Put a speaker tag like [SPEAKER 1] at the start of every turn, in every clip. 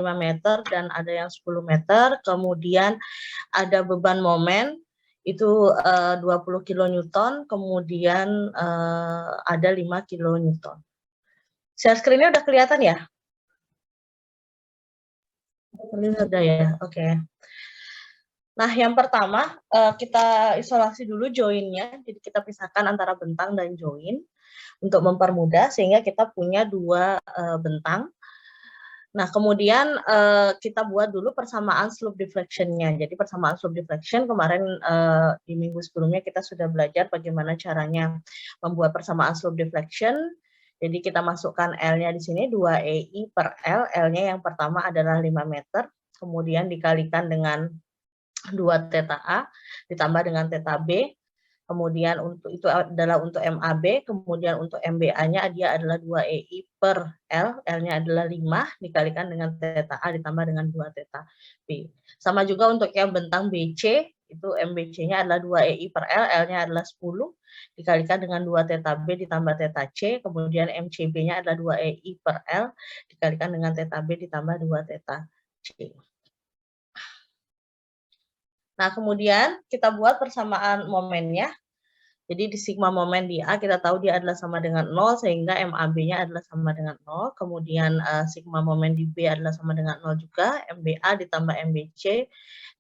[SPEAKER 1] 5 meter dan ada yang 10 meter. Kemudian ada beban momen itu 20 kilonewton, kemudian ada 5 kilonewton. Share screen-nya udah kelihatan ya? Sudah ya, oke. Nah, yang pertama kita isolasi dulu join-nya, jadi kita pisahkan antara bentang dan join untuk mempermudah sehingga kita punya dua bentang. Nah, kemudian kita buat dulu persamaan slope deflection-nya. Jadi persamaan slope deflection kemarin di minggu sebelumnya kita sudah belajar bagaimana caranya membuat persamaan slope deflection. Jadi kita masukkan L-nya di sini 2EI per L. L-nya yang pertama adalah 5 meter, kemudian dikalikan dengan 2 theta A ditambah dengan theta B. Kemudian untuk itu adalah untuk MAB, kemudian untuk MBA-nya dia adalah 2EI per L, L-nya adalah 5 dikalikan dengan theta A ditambah dengan 2 theta B. Sama juga untuk yang bentang BC, itu MBC-nya adalah 2EI per L, L-nya adalah 10 dikalikan dengan 2 theta B ditambah theta C, kemudian MCB-nya adalah 2EI per L dikalikan dengan theta B ditambah 2 theta C. Nah, kemudian kita buat persamaan momennya. Jadi di sigma momen di A kita tahu dia adalah sama dengan 0 sehingga MAB-nya adalah sama dengan 0. Kemudian sigma momen di B adalah sama dengan 0 juga. MBA ditambah MBC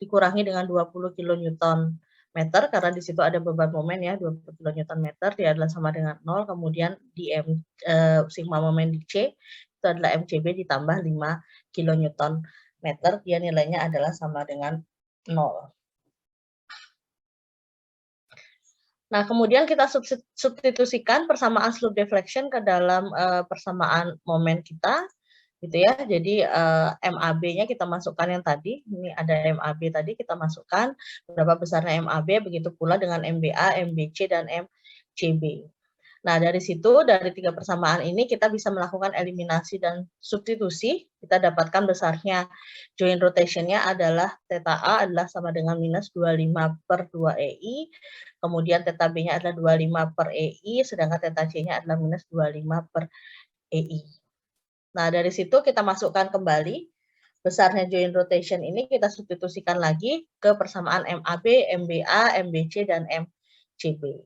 [SPEAKER 1] dikurangi dengan 20 kilonewton meter karena di situ ada beban momen ya 20 kilonewton meter dia adalah sama dengan 0. Kemudian di sigma momen di C itu adalah MCB ditambah 5 kilonewton meter dia nilainya adalah sama dengan 0. Nah, kemudian kita substitusikan persamaan slope deflection ke dalam persamaan momen kita, gitu ya. Jadi MAB-nya kita masukkan yang tadi, ini ada MAB tadi kita masukkan berapa besarnya MAB, begitu pula dengan MBA, MBC dan MCB. Nah, dari situ, dari 3 persamaan ini kita bisa melakukan eliminasi dan substitusi. Kita dapatkan besarnya joint rotation-nya adalah theta A adalah sama dengan minus 25 per 2EI, kemudian theta B-nya adalah 25 per EI, sedangkan theta C-nya adalah minus 25 per EI. Nah, dari situ kita masukkan kembali besarnya joint rotation ini kita substitusikan lagi ke persamaan MAB, MBA, MBC, dan MCB.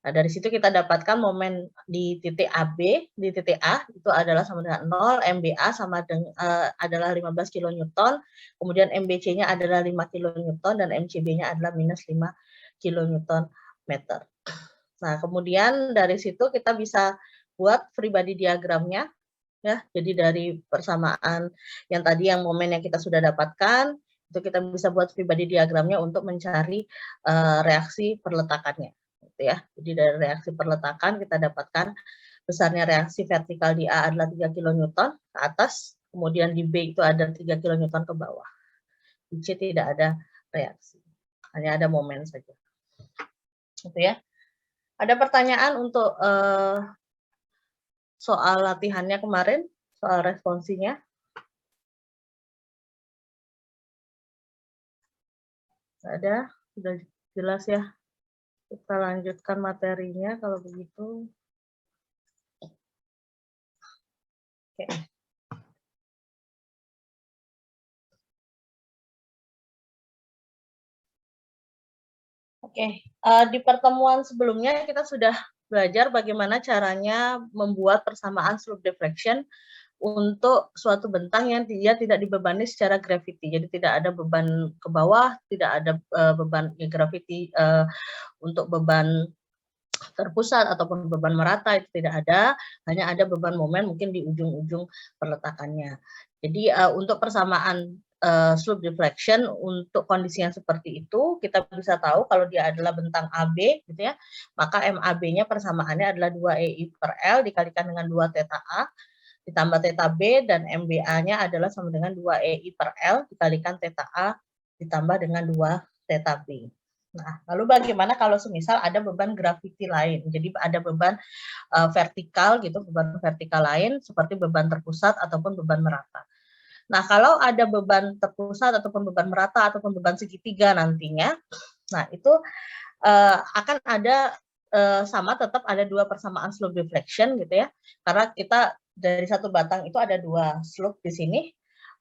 [SPEAKER 1] Nah, dari situ kita dapatkan momen di titik AB, di titik A itu adalah sama dengan 0, MBA sama dengan adalah 15 kilonewton, kemudian MBC-nya adalah 5 kilonewton dan MCB-nya adalah minus 5 kilonewton meter. Nah, kemudian dari situ kita bisa buat free body diagramnya ya. Jadi dari persamaan yang tadi yang momen yang kita sudah dapatkan itu kita bisa buat free body diagramnya untuk mencari reaksi perletakannya. Ya. Jadi dari reaksi perletakan kita dapatkan besarnya reaksi vertikal di A adalah 3 kilonewton ke atas, kemudian di B itu ada 3 kilonewton ke bawah. Di C tidak ada reaksi, hanya ada momen saja. Gitu ya. Ada pertanyaan untuk soal latihannya kemarin, soal responsinya? Ada, sudah jelas ya. Kita lanjutkan materinya kalau begitu. Oke. Oke, di pertemuan sebelumnya kita sudah belajar bagaimana caranya membuat persamaan slope deflection untuk suatu bentang yang dia tidak dibebani secara gravity. Jadi tidak ada beban ke bawah, tidak ada beban gravity untuk beban terpusat ataupun beban merata itu tidak ada, hanya ada beban momen mungkin di ujung-ujung perletakannya. Jadi untuk persamaan slope deflection untuk kondisi yang seperti itu kita bisa tahu kalau dia adalah bentang AB gitu ya, maka MAB-nya persamaannya adalah 2EI per L dikalikan dengan 2 theta A ditambah theta B dan MBA-nya adalah sama dengan 2EI per L dikalikan theta A ditambah dengan 2 theta B. Nah, lalu bagaimana kalau semisal ada beban gravity lain? Jadi ada beban vertikal gitu, beban vertikal lain seperti beban terpusat ataupun beban merata. Nah, kalau ada beban terpusat ataupun beban merata ataupun beban segitiga nantinya, nah itu akan ada sama tetap ada 2 persamaan slope deflection gitu ya. Karena kita dari satu batang itu ada 2 slope di sini.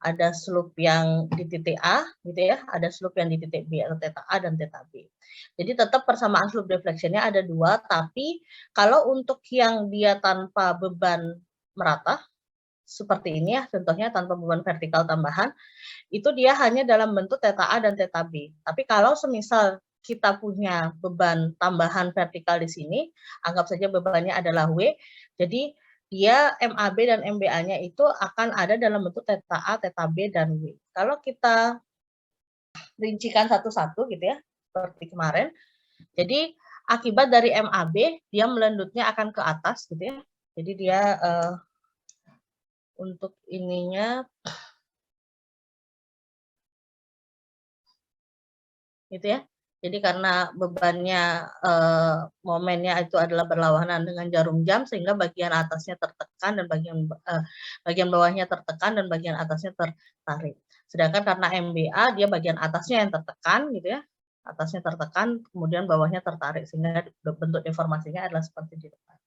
[SPEAKER 1] ada slope yang di titik A gitu ya, ada slope yang di titik B atau theta A dan theta B. Jadi tetap persamaan slope deflectionnya ada dua, tapi kalau untuk yang dia tanpa beban merata, seperti ini ya, contohnya tanpa beban vertikal tambahan, itu dia hanya dalam bentuk theta A dan theta B. Tapi kalau semisal kita punya beban tambahan vertikal di sini, anggap saja bebannya adalah W, jadi dia MAB dan MBA-nya itu akan ada dalam bentuk theta A, theta B, dan W. Kalau kita rincikan satu-satu gitu ya, seperti kemarin, jadi akibat dari MAB, dia melendutnya akan ke atas gitu ya, jadi dia untuk ininya gitu ya. Jadi karena bebannya momennya itu adalah berlawanan dengan jarum jam sehingga bagian atasnya tertekan dan bagian bawahnya tertekan dan bagian atasnya tertarik. Sedangkan karena MBA dia bagian atasnya yang tertekan gitu ya. Atasnya tertekan kemudian bawahnya tertarik sehingga bentuk deformasinya adalah seperti di depan.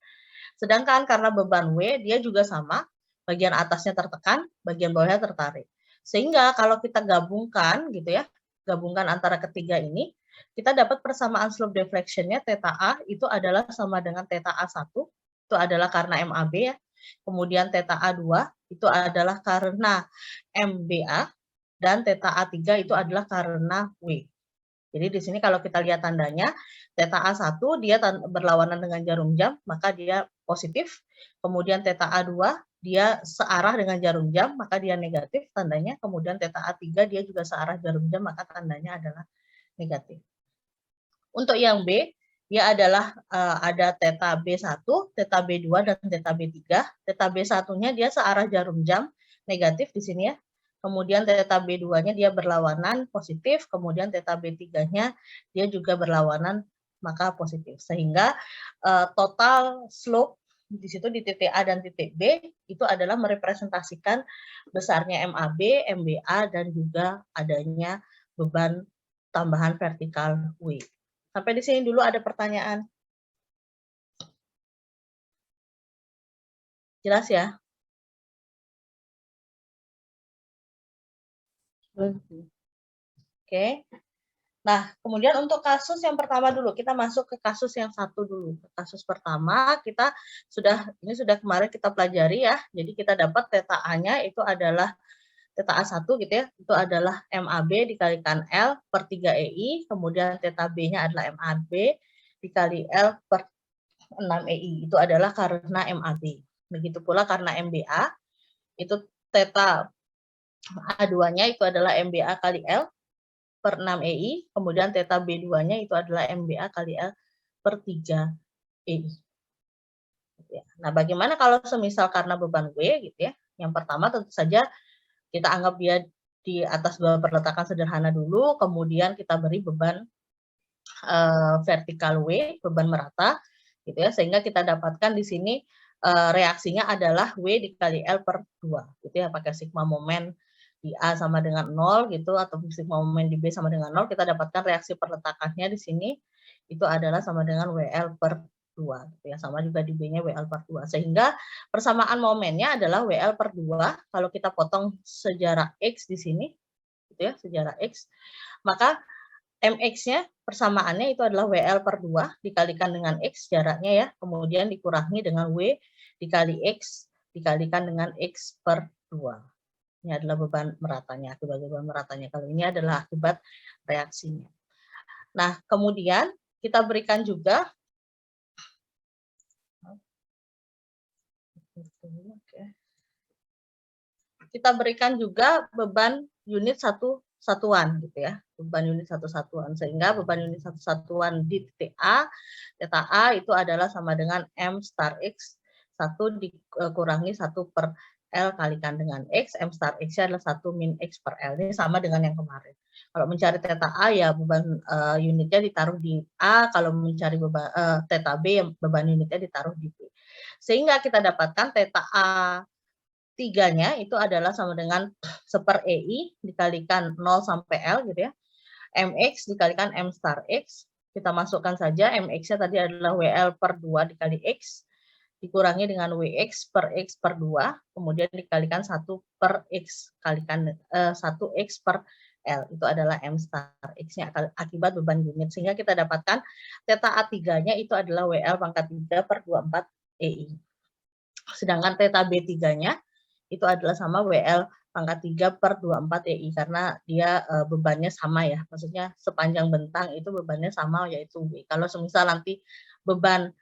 [SPEAKER 1] Sedangkan karena beban W dia juga sama, bagian atasnya tertekan, bagian bawahnya tertarik. Sehingga kalau kita gabungkan gitu ya, gabungkan antara ketiga ini, kita dapat persamaan slope deflection-nya theta A itu adalah sama dengan theta A1, itu adalah karena MAB ya. Kemudian theta A2 itu adalah karena MBA dan theta A3 itu adalah karena W. Jadi di sini kalau kita lihat tandanya, theta A1 dia berlawanan dengan jarum jam, maka dia positif. Kemudian theta A2 dia searah dengan jarum jam, maka dia negatif tandanya. Kemudian theta A3 dia juga searah jarum jam, maka tandanya adalah negatif. Untuk yang B, dia adalah ada theta B1, theta B2, dan theta B3. Theta B1-nya dia searah jarum jam, negatif di sini ya. Kemudian theta B2-nya dia berlawanan positif, kemudian theta B3-nya dia juga berlawanan maka positif. Sehingga total slope di situ di titik A dan titik B itu adalah merepresentasikan besarnya MAB, MBA, dan juga adanya beban tambahan vertikal W. Sampai di sini dulu ada pertanyaan. Jelas ya? Oke. Nah, kemudian untuk kasus yang pertama dulu, kita masuk ke kasus yang satu dulu. Kasus pertama, ini sudah kemarin kita pelajari ya. Jadi kita dapat theta A-nya itu adalah theta A1 gitu ya, itu adalah MAB dikalikan L per 3 EI, kemudian theta B-nya adalah MAB dikali L per 6 EI, itu adalah karena MAB. Begitu pula karena MBA, itu theta A2-nya itu adalah MBA kali L per 6 EI, kemudian theta B2-nya itu adalah MBA kali L per 3 EI. Nah, bagaimana kalau semisal karena beban W gitu ya? Yang pertama tentu saja kita anggap dia di atas dua perletakan sederhana dulu, kemudian kita beri beban vertikal W, beban merata, gitu ya, sehingga kita dapatkan di sini reaksinya adalah W dikali L per 2, gitu ya, pakai sigma momen di A sama dengan 0 gitu, atau sigma momen di B sama dengan 0, kita dapatkan reaksi perletakannya di sini itu adalah sama dengan WL per 2, gitu ya, sama juga di B-nya WL per 2, sehingga persamaan momennya adalah WL per 2, kalau kita potong sejarak X di sini, gitu ya, sejarak X, maka MX-nya persamaannya itu adalah WL per 2 dikalikan dengan X jaraknya ya, kemudian dikurangi dengan W dikali X dikalikan dengan X per 2. Ini adalah beban meratanya, akibat beban meratanya. Kalau ini adalah akibat reaksinya. Nah, kemudian kita berikan juga beban unit satuan gitu ya, beban unit satu satuan, sehingga beban unit satu satuan di titik A, theta A itu adalah sama dengan M star X 1 dikurangi 1 per L kalikan dengan X, M star X-nya adalah 1 min X per L, ini sama dengan yang kemarin. Kalau mencari theta A ya beban unitnya ditaruh di A, kalau mencari beban theta B yang beban unitnya ditaruh di B. Sehingga kita dapatkan theta A 3-nya itu adalah sama dengan 1 EI dikalikan 0 sampai L gitu ya. MX dikalikan M star X. Kita masukkan saja MX-nya tadi adalah WL per 2 dikali X dikurangi dengan WX per X per 2, kemudian dikalikan 1 per X kalikan 1X per L, itu adalah M star X-nya akibat beban unit, sehingga kita dapatkan theta A3-nya itu adalah WL pangkat 3 per 24 EI. Sedangkan theta B3-nya itu adalah sama WL pangkat 3 per 24 EI, karena dia bebannya sama ya, maksudnya sepanjang bentang itu bebannya sama, yaitu W. Kalau semisal nanti beban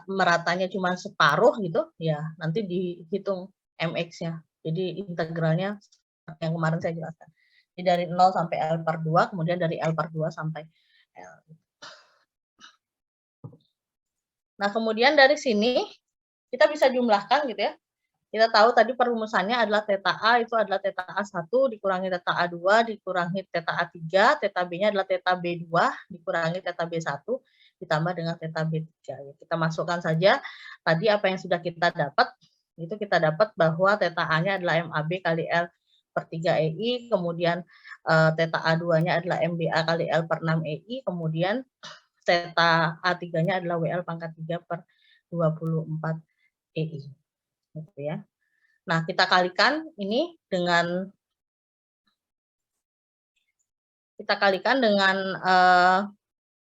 [SPEAKER 1] meratanya cuma separuh gitu, ya nanti dihitung MX-nya. Jadi integralnya yang kemarin saya jelaskan. Jadi dari 0 sampai L per 2, kemudian dari L per 2 sampai L. Nah, kemudian dari sini kita bisa jumlahkan gitu ya. Kita tahu tadi perumusannya adalah theta A itu adalah theta A1 dikurangi theta A2 dikurangi theta A3, theta B-nya adalah theta B2 dikurangi theta B1 ditambah dengan theta B3. Kita masukkan saja tadi apa yang sudah kita dapat, itu kita dapat bahwa theta A-nya adalah MAB kali L per 3 EI, kemudian theta A2-nya adalah MBA kali L per 6 EI, kemudian theta A3-nya adalah WL pangkat 3 per 24 EI. Gitu ya. Nah, kita kalikan ini dengan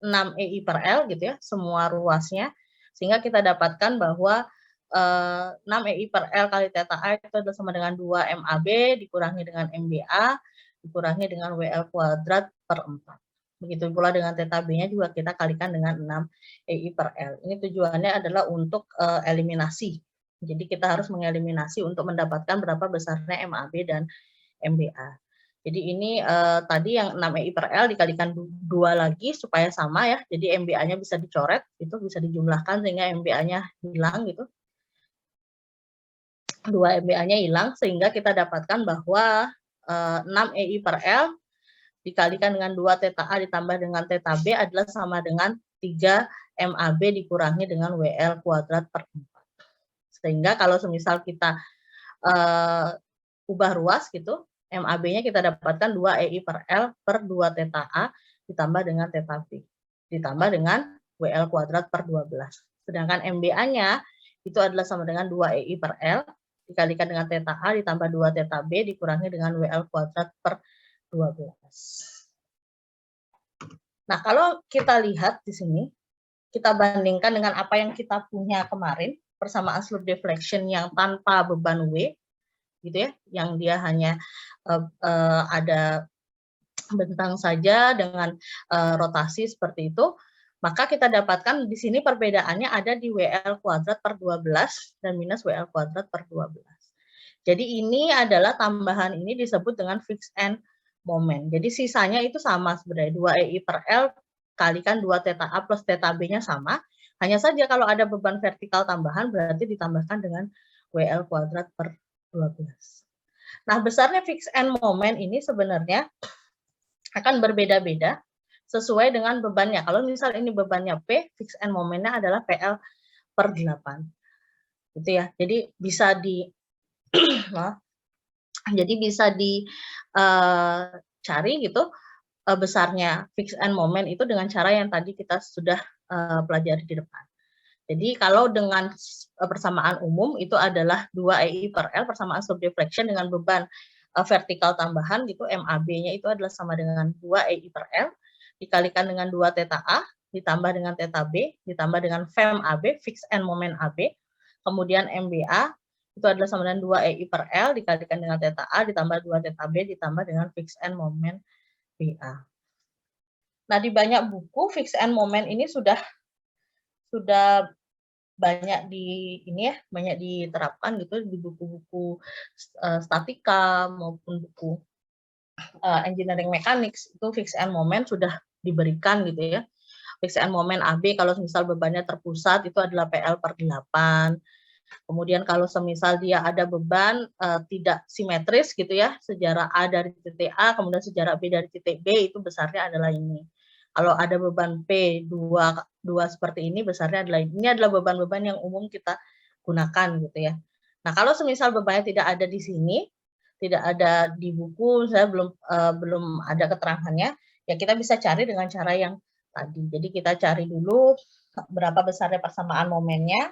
[SPEAKER 1] 6 EI per L gitu ya, semua ruasnya, sehingga kita dapatkan bahwa 6 EI per L kali theta A itu adalah sama dengan 2 MAB dikurangi dengan MBA dikurangi dengan WL kuadrat per 4. Begitu pula dengan theta B-nya juga kita kalikan dengan 6 EI per L. Ini tujuannya adalah untuk eliminasi. Jadi kita harus mengeliminasi untuk mendapatkan berapa besarnya MAB dan MBA. Jadi ini tadi yang 6 EI per L dikalikan 2 lagi supaya sama ya. Jadi MBA-nya bisa dicoret, itu bisa dijumlahkan sehingga MBA-nya hilang gitu. 2 MBA-nya hilang sehingga kita dapatkan bahwa 6 EI per L dikalikan dengan 2 theta A ditambah dengan theta B adalah sama dengan 3 MAB dikurangi dengan WL kuadrat per 4. Sehingga kalau semisal kita ubah ruas gitu, MAB-nya kita dapatkan 2 EI per L per 2 theta A ditambah dengan theta B, ditambah dengan WL kuadrat per 12. Sedangkan MBA-nya itu adalah sama dengan 2 EI per L dikalikan dengan theta A ditambah 2 theta B dikurangi dengan WL kuadrat per 12. Nah, kalau kita lihat di sini, kita bandingkan dengan apa yang kita punya kemarin, persamaan slope deflection yang tanpa beban W, gitu ya, yang dia hanya ada bentang saja dengan rotasi seperti itu, maka kita dapatkan di sini perbedaannya ada di WL kuadrat per 12 dan minus WL kuadrat per 12. Jadi ini adalah tambahan ini disebut dengan fixed end moment. Jadi sisanya itu sama sebenarnya, 2 EI per L kalikan 2 theta A plus theta B-nya sama. Hanya saja kalau ada beban vertikal tambahan berarti ditambahkan dengan WL kuadrat per 12. Nah, besarnya fixed end moment ini sebenarnya akan berbeda-beda sesuai dengan bebannya. Kalau misal ini bebannya P, fixed end momentnya adalah PL per 8. Gitu ya. Jadi bisa dicari gitu besarnya fixed end moment itu dengan cara yang tadi kita sudah pelajari di depan. Jadi kalau dengan persamaan umum itu adalah 2 EI per L persamaan slope deflection dengan beban vertikal tambahan gitu, MAB-nya itu adalah sama dengan 2 EI per L dikalikan dengan 2 theta A ditambah dengan theta B ditambah dengan FEM AB, fixed end moment AB, kemudian MBA itu adalah sama dengan 2 EI per L dikalikan dengan theta A ditambah 2 theta B ditambah dengan fixed end moment BA. Nah, di banyak buku fixed end moment ini sudah banyak banyak diterapkan gitu di buku-buku statika maupun buku engineering mechanics, itu fixed end moment sudah diberikan gitu ya. Fixed end moment AB kalau misal bebannya terpusat itu adalah PL per 8. Kemudian kalau semisal dia ada beban tidak simetris gitu ya, sejarah A dari titik A kemudian sejarah B dari titik B itu besarnya adalah ini. Kalau ada beban P 2 seperti ini besarnya adalah ini adalah beban-beban yang umum kita gunakan gitu ya. Nah, kalau semisal bebannya tidak ada di sini, tidak ada di buku, saya belum ada keterangannya, ya kita bisa cari dengan cara yang tadi. Jadi kita cari dulu berapa besarnya persamaan momennya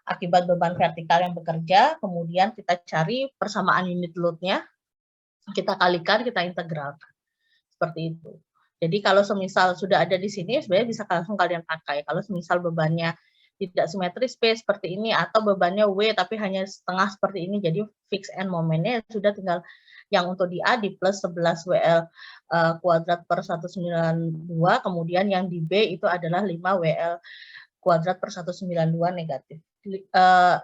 [SPEAKER 1] akibat beban vertikal yang bekerja, kemudian kita cari persamaan unit load-nya, kita kalikan, kita integralkan. Seperti itu. Jadi kalau semisal sudah ada di sini, sebenarnya bisa langsung kalian pakai. Kalau semisal bebannya tidak simetris P seperti ini, atau bebannya W tapi hanya setengah seperti ini, jadi fix end momennya sudah tinggal yang untuk di A di plus 11 WL kuadrat per 192, kemudian yang di B itu adalah 5 WL kuadrat per 192 negatif.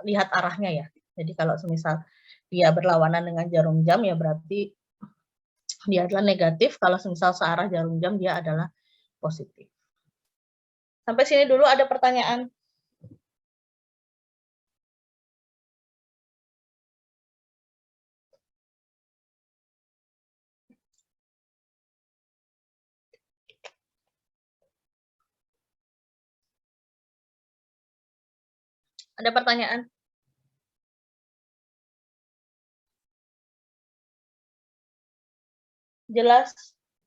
[SPEAKER 1] Lihat arahnya ya. Jadi kalau semisal dia berlawanan dengan jarum jam, ya berarti dia adalah negatif. Kalau semisal searah jarum jam, dia adalah positif. Sampai sini dulu ada pertanyaan? Ada pertanyaan? Jelas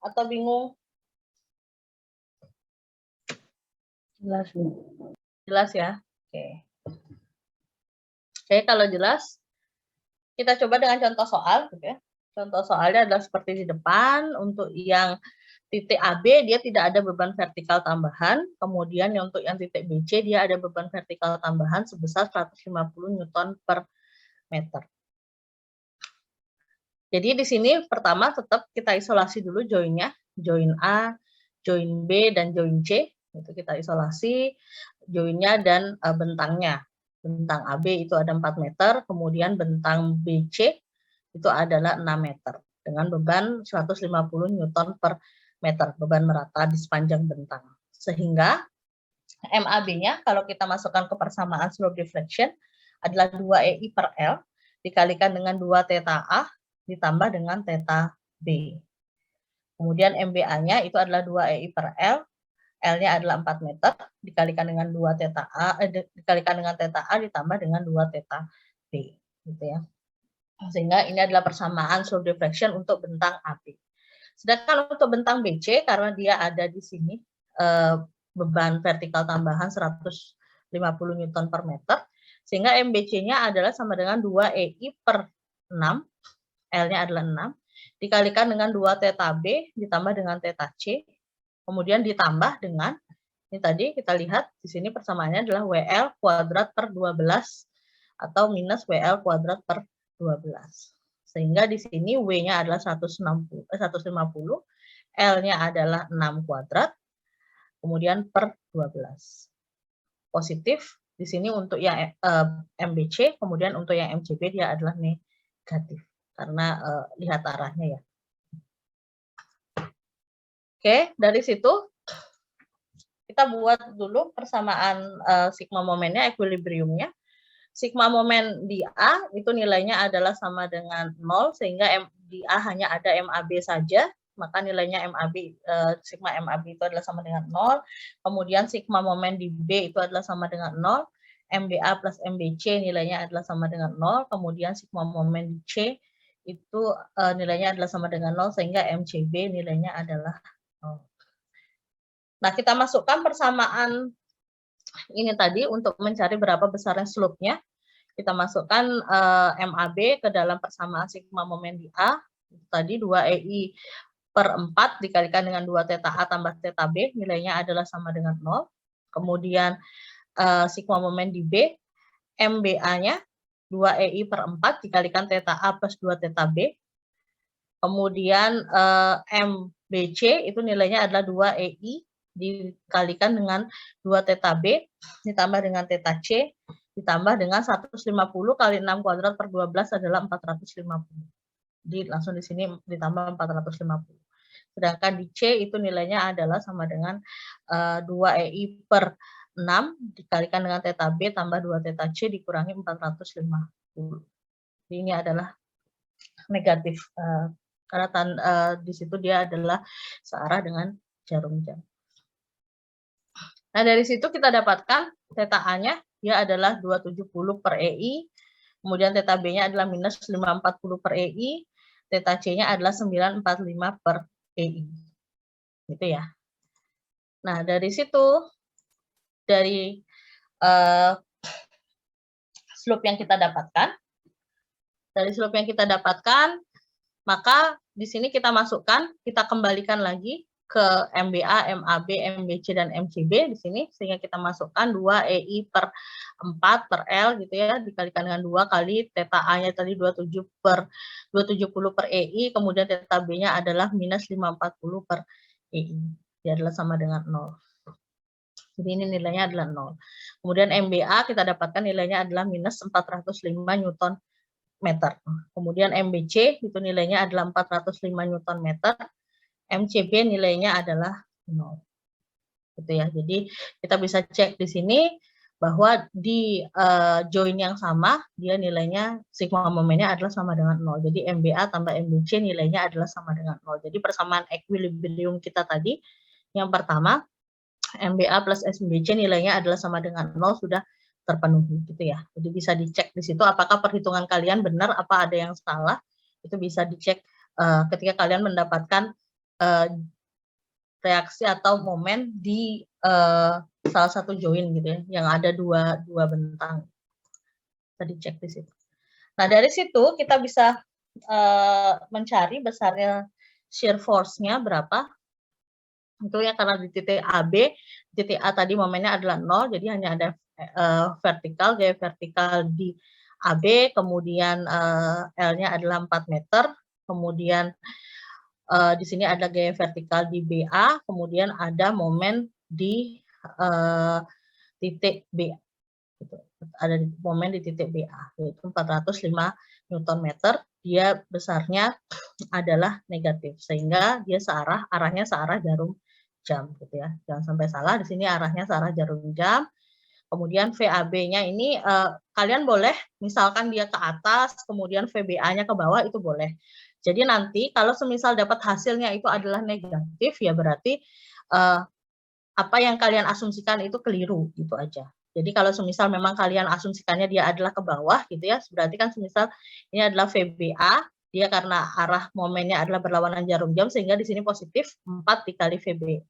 [SPEAKER 1] atau bingung? Jelas. Jelas ya? Oke. Oke, kalau jelas, kita coba dengan contoh soal, gitu ya. Contoh soalnya adalah seperti di depan. Untuk yang titik AB, dia tidak ada beban vertikal tambahan. Kemudian untuk yang titik BC, dia ada beban vertikal tambahan sebesar 150 Newton per meter. Jadi di sini pertama tetap kita isolasi dulu join-nya, join A, join B, dan join C. Itu kita isolasi join-nya dan bentangnya. Bentang AB itu ada 4 meter, kemudian bentang BC itu adalah 6 meter dengan beban 150 Newton per meter, beban merata di sepanjang bentang. Sehingga MAB-nya kalau kita masukkan ke persamaan slope deflection adalah 2EI per L dikalikan dengan 2 theta A ditambah dengan theta B. Kemudian MBA-nya itu adalah 2EI per L, L-nya adalah 4 meter, dikalikan dengan 2 theta A, dikalikan dengan theta A ditambah dengan 2 theta B. Gitu ya. Sehingga ini adalah persamaan slope deflection untuk bentang AB. Sedangkan untuk bentang BC, karena dia ada di sini, beban vertikal tambahan 150 Newton per meter, sehingga MBC-nya adalah sama dengan 2EI per 6, L-nya adalah 6, dikalikan dengan 2 theta B ditambah dengan theta C, kemudian ditambah dengan, ini tadi kita lihat di sini persamaannya adalah WL kuadrat per 12 atau minus WL kuadrat per 12. Sehingga di sini W-nya adalah 150, L-nya adalah 6 kuadrat, kemudian per 12. Positif di sini untuk yang MBC, kemudian untuk yang MCB dia adalah negatif. Karena lihat arahnya ya. Oke, dari situ kita buat dulu persamaan sigma momennya, equilibriumnya. Sigma momen di A itu nilainya adalah sama dengan 0, sehingga di A hanya ada MAB saja, maka nilainya sigma MAB itu adalah sama dengan 0. Kemudian sigma momen di B itu adalah sama dengan 0. MBA plus MBC nilainya adalah sama dengan 0. Kemudian sigma momen di C itu nilainya adalah sama dengan 0, sehingga MCB nilainya adalah 0. Nah, kita masukkan persamaan ini tadi untuk mencari berapa besarnya slope-nya. Kita masukkan MAB ke dalam persamaan sigma momen di A. Tadi 2EI per 4 dikalikan dengan 2 theta A tambah theta B, nilainya adalah sama dengan 0. Kemudian sigma momen di B, MBA-nya 2EI per 4 dikalikan theta A plus 2 theta B. Kemudian MBC itu nilainya adalah 2EI dikalikan dengan 2 theta B ditambah dengan theta C ditambah dengan 150 kali 6 kuadrat per 12 adalah 450. Jadi langsung di sini ditambah 450. Sedangkan di C itu nilainya adalah sama dengan 2EI per 6 dikalikan dengan theta B tambah 2 theta C dikurangi 450. Jadi ini adalah negatif. Karena di situ dia adalah searah dengan jarum jam. Nah, dari situ kita dapatkan theta A-nya, dia adalah 270 per EI, kemudian theta B-nya adalah minus 540 per EI, theta C-nya adalah 945 per EI. Gitu ya. Nah, dari situ dari slope yang kita dapatkan. Dari slope yang kita dapatkan, maka di sini kita masukkan, kita kembalikan lagi ke MBA, MAB, MBC, dan MCB di sini, sehingga kita masukkan 2 EI per 4 per L gitu ya, dikalikan dengan 2 kali theta A-nya tadi 270 per EI, kemudian theta B-nya adalah minus 540 per EI. Dia adalah sama dengan 0. Jadi ini nilainya adalah 0. Kemudian MBA kita dapatkan nilainya adalah minus 405 Newton meter. Kemudian MBC itu nilainya adalah 405 Newton meter. MCB nilainya adalah 0. Gitu ya. Jadi kita bisa cek di sini bahwa di join yang sama dia nilainya sigma momennya adalah sama dengan 0. Jadi MBA tambah MBC nilainya adalah sama dengan 0. Jadi persamaan equilibrium kita tadi yang pertama MBA plus MBC nilainya adalah sama dengan 0 sudah terpenuhi gitu ya. Jadi bisa dicek di situ apakah perhitungan kalian benar apa ada yang salah. Itu bisa dicek ketika kalian mendapatkan reaksi atau momen di salah satu join gitu ya, yang ada dua bentang. Bisa dicek di situ. Nah, dari situ kita bisa mencari besarnya shear force-nya berapa. Itu ya karena di titik AB, titik A tadi momennya adalah 0, jadi hanya ada vertikal, gaya vertikal di AB, kemudian L-nya adalah 4 meter, kemudian di sini ada gaya vertikal di BA, kemudian ada momen di titik B. Gitu. Ada momen di titik BA, yaitu 405 Newton meter, dia besarnya adalah negatif, sehingga dia arahnya searah jarum jam gitu ya. Jangan sampai salah, di sini arahnya searah jarum jam. Kemudian VAB-nya ini kalian boleh misalkan dia ke atas, kemudian VBA-nya ke bawah itu boleh. Jadi nanti kalau semisal dapat hasilnya itu adalah negatif ya berarti apa yang kalian asumsikan itu keliru gitu aja. Jadi kalau semisal memang kalian asumsikannya dia adalah ke bawah gitu ya, berarti kan semisal ini adalah VBA, dia karena arah momennya adalah berlawanan jarum jam sehingga di sini positif 4 dikali VAB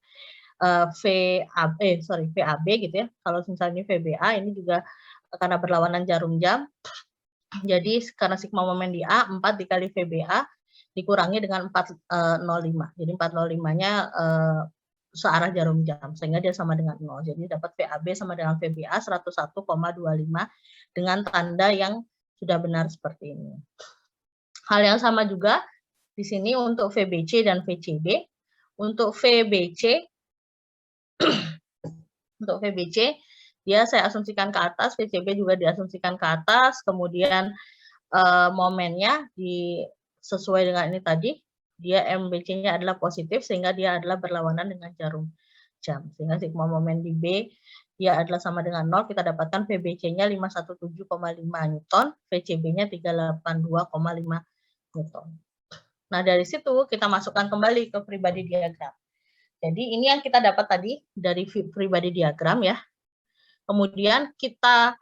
[SPEAKER 1] gitu ya. Kalau misalnya VBA ini juga karena berlawanan jarum jam. Jadi karena sigma momen di A 4 dikali VBA dikurangi dengan 405. Jadi 405-nya searah jarum jam sehingga dia sama dengan 0. Jadi dapat VAB sama dengan VBA 101,25 dengan tanda yang sudah benar seperti ini. Hal yang sama juga di sini untuk VBC dan VCB. Untuk VBC dia saya asumsikan ke atas, VCB juga diasumsikan ke atas, kemudian momennya sesuai dengan ini tadi, dia MBC-nya adalah positif sehingga dia adalah berlawanan dengan jarum jam. Sehingga sigma momen di B dia adalah sama dengan 0, kita dapatkan VBC-nya 517,5 Newton, VCB-nya 382,5 Newton. Nah, dari situ kita masukkan kembali ke pribadi diagram. Jadi ini yang kita dapat tadi dari pribadi diagram ya. Kemudian kita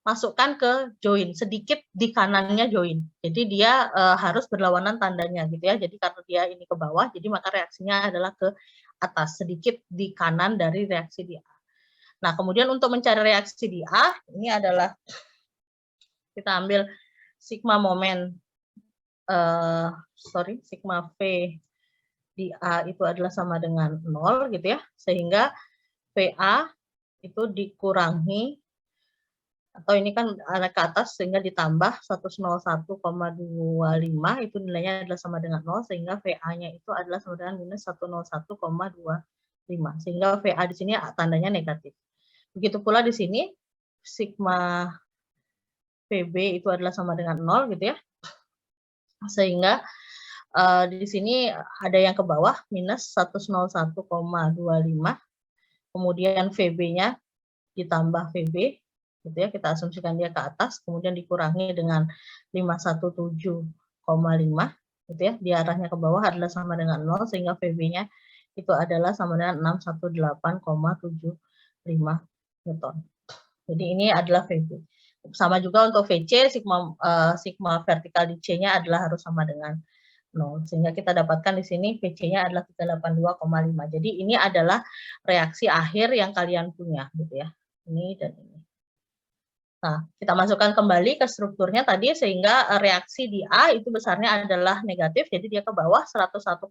[SPEAKER 1] masukkan ke join, sedikit di kanannya join. Jadi dia harus berlawanan tandanya gitu ya. Jadi karena dia ini ke bawah, jadi maka reaksinya adalah ke atas, sedikit di kanan dari reaksi di A. Nah, kemudian untuk mencari reaksi di A, ini adalah kita ambil sigma momen, sigma V di A itu adalah sama dengan 0 gitu ya. Sehingga VA itu dikurangi, atau ini kan arah ke atas sehingga ditambah 101,25 itu nilainya adalah sama dengan 0 sehingga VA-nya itu adalah sama dengan minus 101,25 sehingga VA di sini tandanya negatif. Begitu pula di sini sigma PB itu adalah sama dengan 0 gitu ya. Sehingga di sini ada yang ke bawah minus 101,25 kemudian VB-nya ditambah VB gitu ya, kita asumsikan dia ke atas, kemudian dikurangi dengan 517,5 gitu ya, di arahnya ke bawah adalah sama dengan 0 sehingga VB-nya itu adalah sama dengan 618,75 Newton. Jadi ini adalah VB. Sama juga untuk VC, sigma vertikal di C-nya adalah harus sama dengan 0. Sehingga kita dapatkan di sini VC-nya adalah 382,5. Jadi ini adalah reaksi akhir yang kalian punya gitu ya. Ini dan ini. Nah, kita masukkan kembali ke strukturnya tadi sehingga reaksi di A itu besarnya adalah negatif, jadi dia ke bawah 101,25.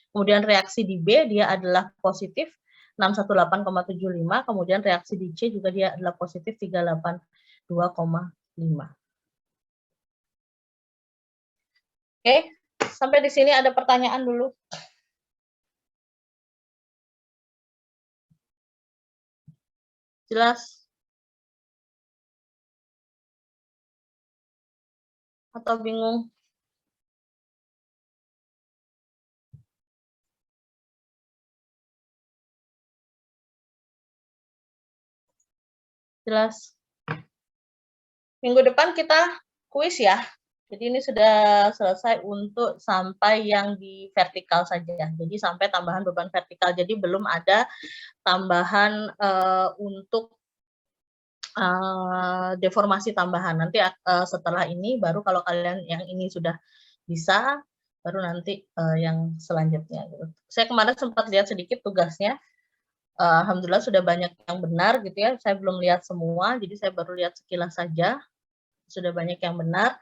[SPEAKER 1] Kemudian reaksi di B dia adalah positif 618,75, kemudian reaksi di C juga dia adalah positif 382,5. Oke, sampai di sini ada pertanyaan dulu. Jelas? Atau bingung? Jelas? Minggu depan kita kuis ya. Jadi ini sudah selesai untuk sampai yang di vertikal saja. Jadi sampai tambahan beban vertikal. Jadi belum ada tambahan untuk deformasi tambahan. Nanti setelah ini baru kalau kalian yang ini sudah bisa, baru nanti yang selanjutnya. Saya kemarin sempat lihat sedikit tugasnya. Alhamdulillah sudah banyak yang benar gitu ya. Saya belum lihat semua, jadi saya baru lihat sekilas saja. Sudah banyak yang benar.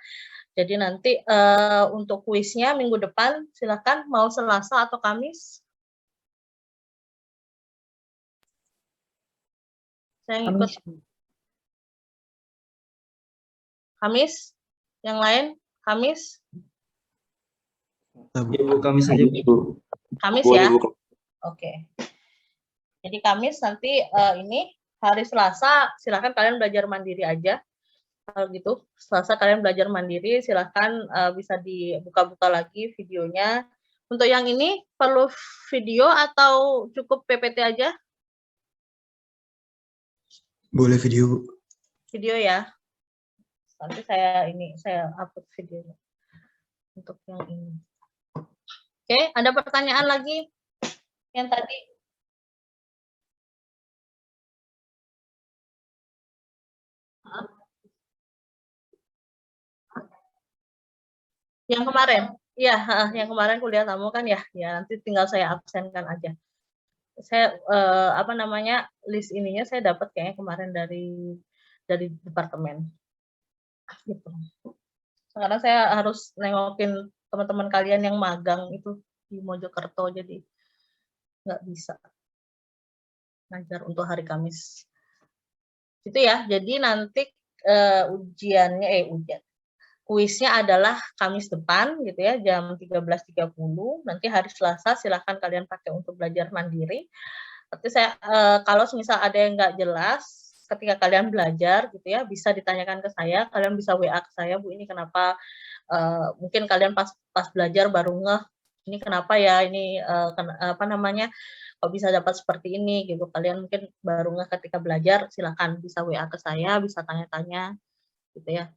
[SPEAKER 1] Jadi nanti untuk kuisnya minggu depan silakan mau Selasa atau Kamis. Saya ngikut. Kamis? Yang lain? Kamis?
[SPEAKER 2] Ibu, Kamis saja, Bu.
[SPEAKER 1] Kamis ya? Oke. Jadi Kamis nanti ini hari Selasa silakan kalian belajar mandiri aja. Kalau gitu, Selasa kalian belajar mandiri, silahkan bisa dibuka-buka lagi videonya. Untuk yang ini, perlu video atau cukup PPT aja?
[SPEAKER 2] Boleh video, Bu.
[SPEAKER 1] Video ya. Nanti saya upload videonya. Untuk yang ini. Oke, ada pertanyaan lagi? Yang tadi? Yang kemarin? Iya, yang kemarin kuliah tamu kan ya. Ya, nanti tinggal saya absenkan aja. Saya list ininya saya dapat kayaknya kemarin dari departemen. Gitu. Sekarang saya harus nengokin teman-teman kalian yang magang itu di Mojokerto, jadi nggak bisa ngajar untuk hari Kamis. Itu ya. Jadi nanti kuisnya adalah Kamis depan gitu ya, jam 13.30. Nanti hari Selasa silahkan kalian pakai untuk belajar mandiri. Tapi saya kalau misal ada yang nggak jelas ketika kalian belajar gitu ya, bisa ditanyakan ke saya, kalian bisa WA ke saya, Bu, ini kenapa mungkin kalian pas belajar baru ngeh, ini kenapa ya, ini kok bisa dapat seperti ini gitu. Kalian mungkin baru ngeh ketika belajar, silakan bisa WA ke saya, bisa tanya-tanya gitu ya.